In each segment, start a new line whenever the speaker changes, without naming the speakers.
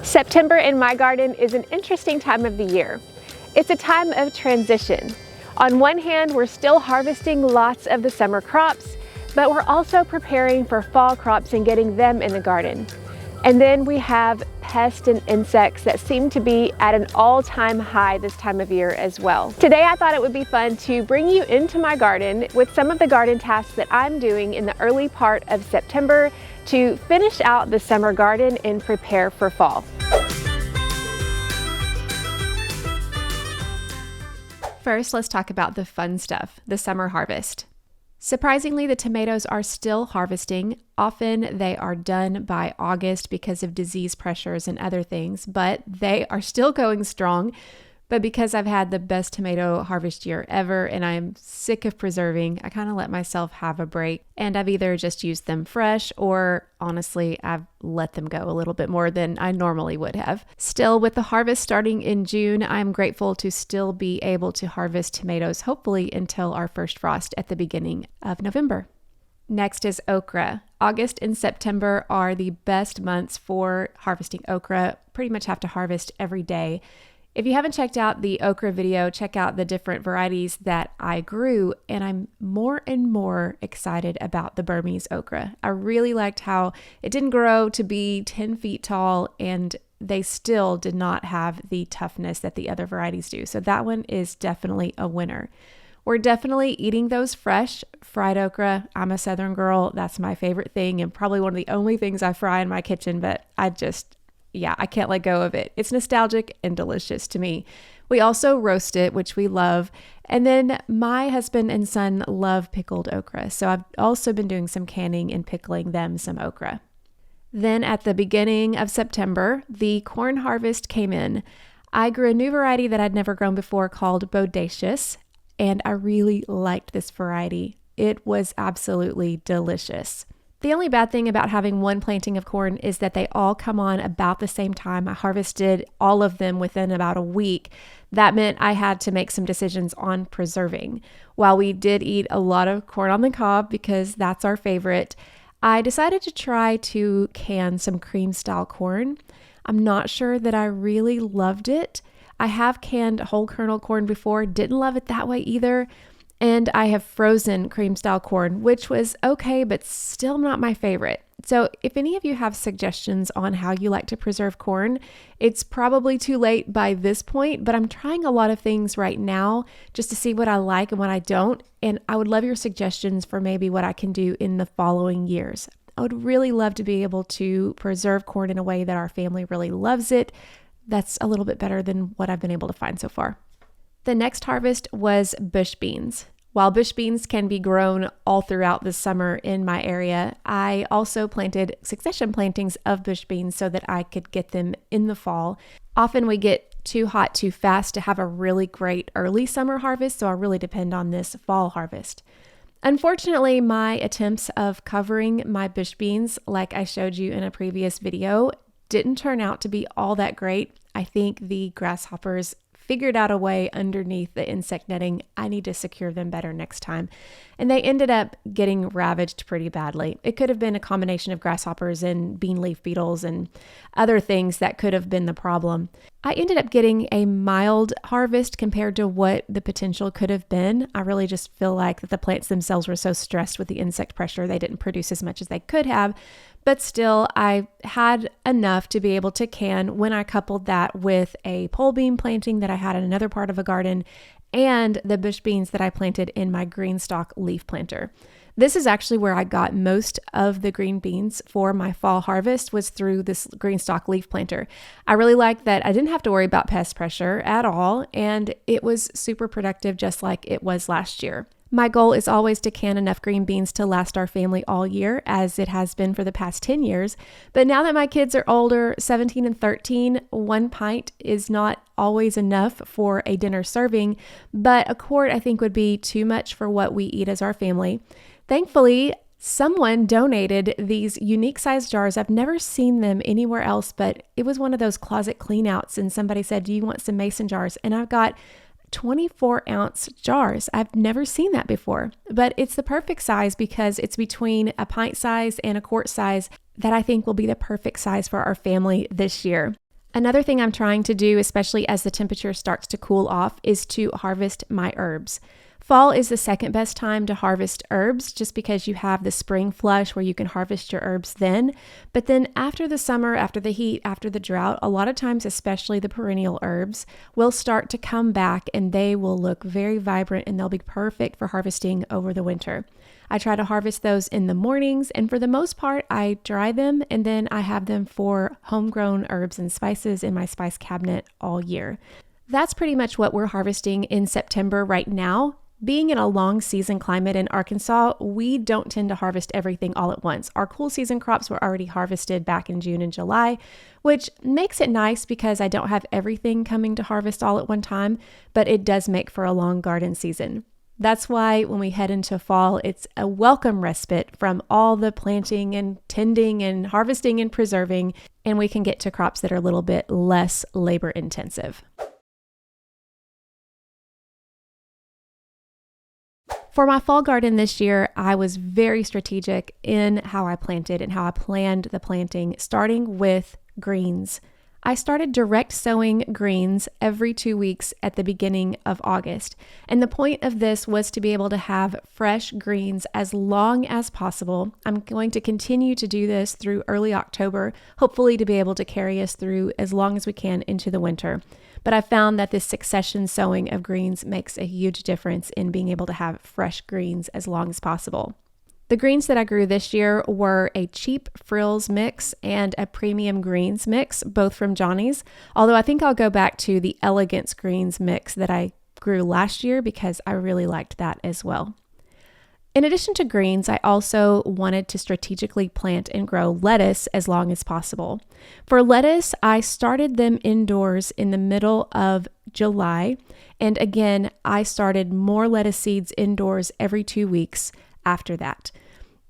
September in my garden is an interesting time of the year. It's a time of transition. On one hand, we're still harvesting lots of the summer crops, but we're also preparing for fall crops and getting them in the garden. And then we have pests and insects that seem to be at an all-time high this time of year as well. Today I thought it would be fun to bring you into my garden with some of the garden tasks that I'm doing in the early part of September to finish out the summer garden and prepare for fall. First, let's talk about the fun stuff, the summer harvest. Surprisingly, the tomatoes are still harvesting. Often they are done by August because of disease pressures and other things, but they are still going strong. But because I've had the best tomato harvest year ever and I am sick of preserving, I kind of let myself have a break, and I've either just used them fresh or honestly, I've let them go a little bit more than I normally would have. Still, with the harvest starting in June, I'm grateful to still be able to harvest tomatoes, hopefully until our first frost at the beginning of November. Next is okra. August and September are the best months for harvesting okra. Pretty much have to harvest every day. If you haven't checked out the okra video, check out the different varieties that I grew, and I'm more and more excited about the Burmese okra. I really liked how it didn't grow to be 10 feet tall, and they still did not have the toughness that the other varieties do. So that one is definitely a winner. We're definitely eating those fresh, fried okra. I'm a Southern girl. That's my favorite thing and probably one of the only things I fry in my kitchen, but I can't let go of it. It's nostalgic and delicious to me. We also roast it, which we love. And then my husband and son love pickled okra. So I've also been doing some canning and pickling them some okra. Then at the beginning of September, the corn harvest came in. I grew a new variety that I'd never grown before called Bodacious, and I really liked this variety. It was absolutely delicious. The only bad thing about having one planting of corn is that they all come on about the same time. I harvested all of them within about a week. That meant I had to make some decisions on preserving. While we did eat a lot of corn on the cob because that's our favorite, I decided to try to can some cream style corn. I'm not sure that I really loved it. I have canned whole kernel corn before, didn't love it that way either. And I have frozen cream style corn, which was okay, but still not my favorite. So if any of you have suggestions on how you like to preserve corn, it's probably too late by this point, but I'm trying a lot of things right now just to see what I like and what I don't. And I would love your suggestions for maybe what I can do in the following years. I would really love to be able to preserve corn in a way that our family really loves it. That's a little bit better than what I've been able to find so far. The next harvest was bush beans. While bush beans can be grown all throughout the summer in my area, I also planted succession plantings of bush beans so that I could get them in the fall. Often we get too hot too fast to have a really great early summer harvest, so I really depend on this fall harvest. Unfortunately, my attempts of covering my bush beans, like I showed you in a previous video, didn't turn out to be all that great. I think the grasshoppers figured out a way underneath the insect netting. I need to secure them better next time. And they ended up getting ravaged pretty badly. It could have been a combination of grasshoppers and bean leaf beetles and other things that could have been the problem. I ended up getting a mild harvest compared to what the potential could have been. I really just feel like that the plants themselves were so stressed with the insect pressure, they didn't produce as much as they could have. But still, I had enough to be able to can when I coupled that with a pole bean planting that I had in another part of a garden and the bush beans that I planted in my green stalk leaf planter. This is actually where I got most of the green beans for my fall harvest, was through this green stalk leaf planter. I really liked that I didn't have to worry about pest pressure at all, and it was super productive just like it was last year. My goal is always to can enough green beans to last our family all year, as it has been for the past 10 years. But now that my kids are older, 17 and 13, 1 pint is not always enough for a dinner serving, but a quart I think would be too much for what we eat as our family. Thankfully, someone donated these unique size jars. I've never seen them anywhere else, but it was one of those closet cleanouts, and somebody said, "Do you want some mason jars?" And I've got 24-ounce jars. I've never seen that before, but it's the perfect size because it's between a pint size and a quart size that I think will be the perfect size for our family this year. Another thing I'm trying to do, especially as the temperature starts to cool off, is to harvest my herbs. Fall is the second best time to harvest herbs just because you have the spring flush where you can harvest your herbs then. But then after the summer, after the heat, after the drought, a lot of times, especially the perennial herbs, will start to come back and they will look very vibrant and they'll be perfect for harvesting over the winter. I try to harvest those in the mornings, and for the most part, I dry them and then I have them for homegrown herbs and spices in my spice cabinet all year. That's pretty much what we're harvesting in September right now. Being in a long season climate in Arkansas, we don't tend to harvest everything all at once. Our cool season crops were already harvested back in June and July, which makes it nice because I don't have everything coming to harvest all at one time, but it does make for a long garden season. That's why when we head into fall, it's a welcome respite from all the planting and tending and harvesting and preserving, and we can get to crops that are a little bit less labor intensive. For my fall garden this year, I was very strategic in how I planted and how I planned the planting, starting with greens. I started direct sowing greens every 2 weeks at the beginning of August. And the point of this was to be able to have fresh greens as long as possible. I'm going to continue to do this through early October, hopefully to be able to carry us through as long as we can into the winter. But I found that this succession sowing of greens makes a huge difference in being able to have fresh greens as long as possible. The greens that I grew this year were a cheap frills mix and a premium greens mix, both from Johnny's. Although I think I'll go back to the elegance greens mix that I grew last year because I really liked that as well. In addition to greens, I also wanted to strategically plant and grow lettuce as long as possible. For lettuce, I started them indoors in the middle of July. And again, I started more lettuce seeds indoors every 2 weeks after that.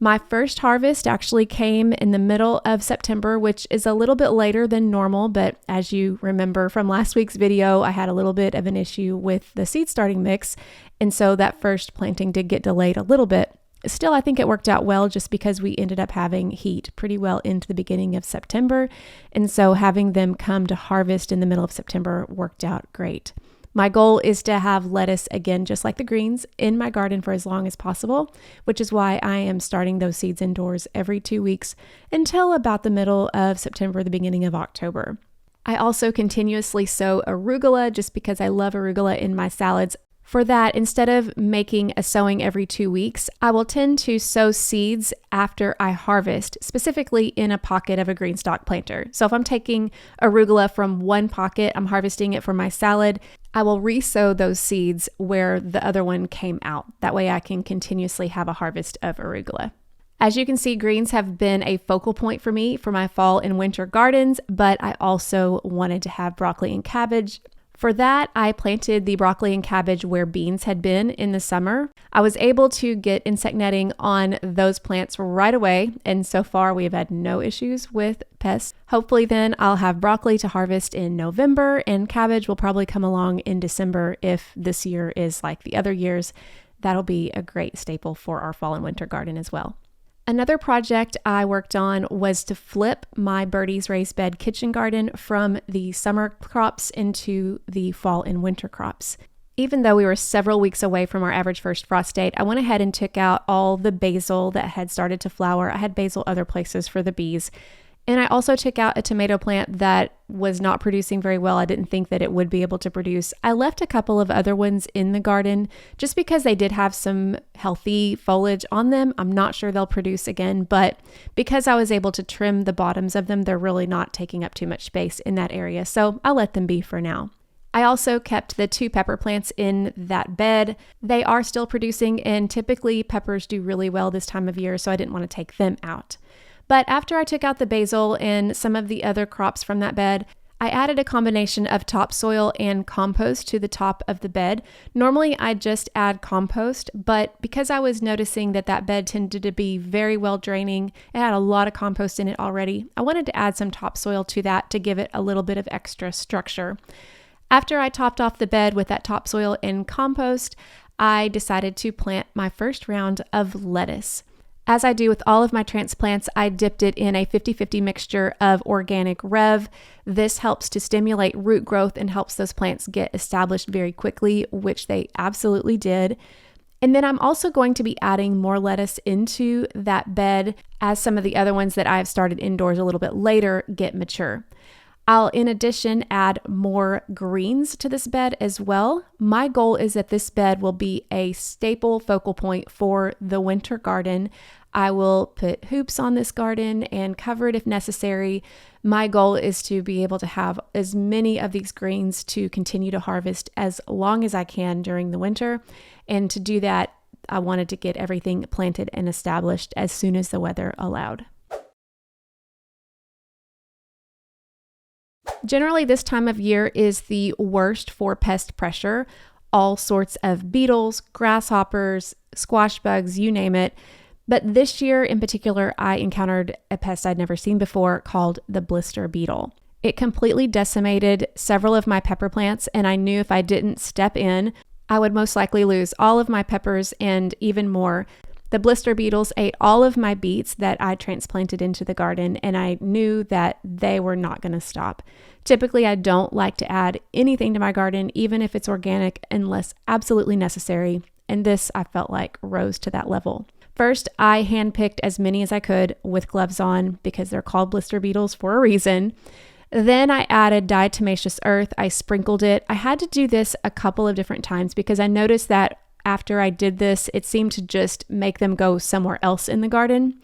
My first harvest actually came in the middle of September, which is a little bit later than normal, but as you remember from last week's video, I had a little bit of an issue with the seed starting mix, and so that first planting did get delayed a little bit. Still, I think it worked out well just because we ended up having heat pretty well into the beginning of September, and so having them come to harvest in the middle of September worked out great. My goal is to have lettuce, again, just like the greens, in my garden for as long as possible, which is why I am starting those seeds indoors every 2 weeks until about the middle of September, the beginning of October. I also continuously sow arugula just because I love arugula in my salads. For that, instead of making a sowing every 2 weeks, I will tend to sow seeds after I harvest, specifically in a pocket of a green stalk planter. So if I'm taking arugula from one pocket, I'm harvesting it for my salad, I will re-sow those seeds where the other one came out. That way I can continuously have a harvest of arugula. As you can see, greens have been a focal point for me for my fall and winter gardens, but I also wanted to have broccoli and cabbage. For that, I planted the broccoli and cabbage where beans had been in the summer. I was able to get insect netting on those plants right away, and so far we have had no issues with pests. Hopefully then I'll have broccoli to harvest in November, and cabbage will probably come along in December if this year is like the other years. That'll be a great staple for our fall and winter garden as well. Another project I worked on was to flip my Birdie's raised bed kitchen garden from the summer crops into the fall and winter crops. Even though we were several weeks away from our average first frost date, I went ahead and took out all the basil that had started to flower. I had basil other places for the bees. And I also took out a tomato plant that was not producing very well. I didn't think that it would be able to produce. I left a couple of other ones in the garden just because they did have some healthy foliage on them. I'm not sure they'll produce again, but because I was able to trim the bottoms of them, they're really not taking up too much space in that area. So I'll let them be for now. I also kept the 2 pepper plants in that bed. They are still producing, and typically peppers do really well this time of year, so I didn't want to take them out. But after I took out the basil and some of the other crops from that bed, I added a combination of topsoil and compost to the top of the bed. Normally I just add compost, but because I was noticing that that bed tended to be very well draining, it had a lot of compost in it already, I wanted to add some topsoil to that to give it a little bit of extra structure. After I topped off the bed with that topsoil and compost, I decided to plant my first round of lettuce. As I do with all of my transplants, I dipped it in a 50-50 mixture of organic Rev. This helps to stimulate root growth and helps those plants get established very quickly, which they absolutely did. And then I'm also going to be adding more lettuce into that bed as some of the other ones that I've started indoors a little bit later get mature. I'll, in addition, add more greens to this bed as well. My goal is that this bed will be a staple focal point for the winter garden. I will put hoops on this garden and cover it if necessary. My goal is to be able to have as many of these greens to continue to harvest as long as I can during the winter. And to do that, I wanted to get everything planted and established as soon as the weather allowed. Generally, this time of year is the worst for pest pressure. All sorts of beetles, grasshoppers, squash bugs, you name it. But this year in particular, I encountered a pest I'd never seen before called the blister beetle. It completely decimated several of my pepper plants, and I knew if I didn't step in, I would most likely lose all of my peppers and even more. The blister beetles ate all of my beets that I transplanted into the garden, and I knew that they were not going to stop. Typically, I don't like to add anything to my garden, even if it's organic, unless absolutely necessary, and this I felt like rose to that level. First, I handpicked as many as I could with gloves on because they're called blister beetles for a reason. Then I added diatomaceous earth. I sprinkled it. I had to do this a couple of different times because I noticed that after I did this, it seemed to just make them go somewhere else in the garden.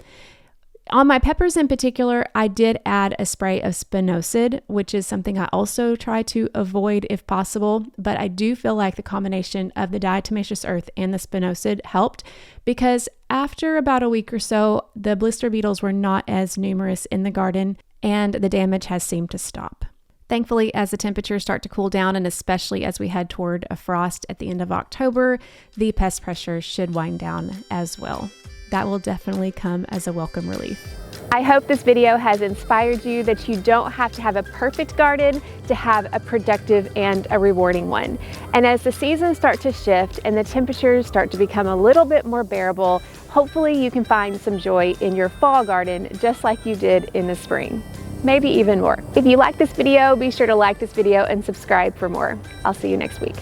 On my peppers in particular, I did add a spray of spinosad, which is something I also try to avoid if possible, but I do feel like the combination of the diatomaceous earth and the spinosad helped because after about a week or so, the blister beetles were not as numerous in the garden and the damage has seemed to stop. Thankfully, as the temperatures start to cool down, and especially as we head toward a frost at the end of October, the pest pressure should wind down as well. That will definitely come as a welcome relief. I hope this video has inspired you that you don't have to have a perfect garden to have a productive and a rewarding one. And as the seasons start to shift and the temperatures start to become a little bit more bearable, hopefully you can find some joy in your fall garden just like you did in the spring. Maybe even more. If you like this video, be sure to like this video and subscribe for more. I'll see you next week.